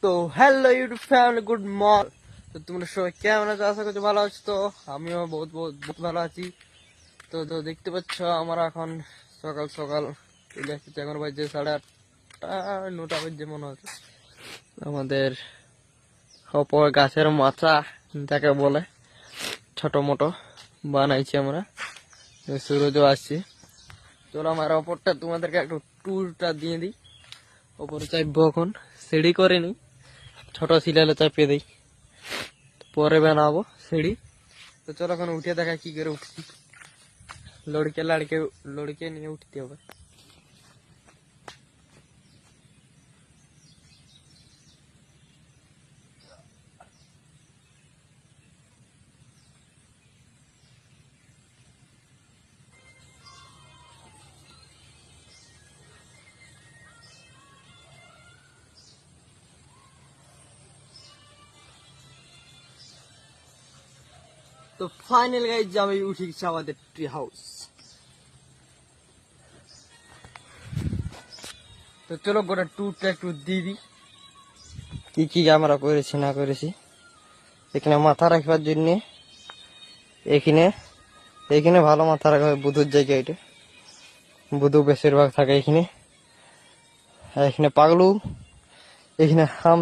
তো hello YouTube family, good morning. তো তোমরা সবাই কেমন আছো? আশা করছি ভালো আছো। তো আমিও বহুত বহুত বহুত ভালো আছি। তো তো দেখতে পাচ্ছ আমরা এখন সকাল সকাল চলে আসছি। এখন বাজছে 8:30 9টা বাজছে মনে হচ্ছে। আমাদের অপর গাছের মাচা যাকে বলে ছোট মোটো বানাইছি আমরা। সুরজও আসছি। চলো আমার অপরটা তোমাদেরকে একটু ট্যুরটা দিয়ে দিই। ওপরে চাপবো, এখন সিঁড়ি করে নি, ছোট সিলালে চাপিয়ে দিই, পরে বানাবো সিঁড়ি। তো চলো এখন উঠে দেখা কি করে উঠছি। লড়কে নিয়ে উঠতে হবে। তো ফাইনাল গাইজ আমি উঠে গেছি আমাদের ট্রি হাউস। তো চলো গোটা ট্যুরটা একটু দিয়ে দিই, কি কি আমরা করেছি না করেছি। এখানে মাথা রাখবার জন্য এখানে এখানে ভালো মাথা রাখা হয়, বুধুর জায়গা এটা। বুধু বেশিরভাগ থাকে এখানে। এখানে পাগলু, এখানে হাম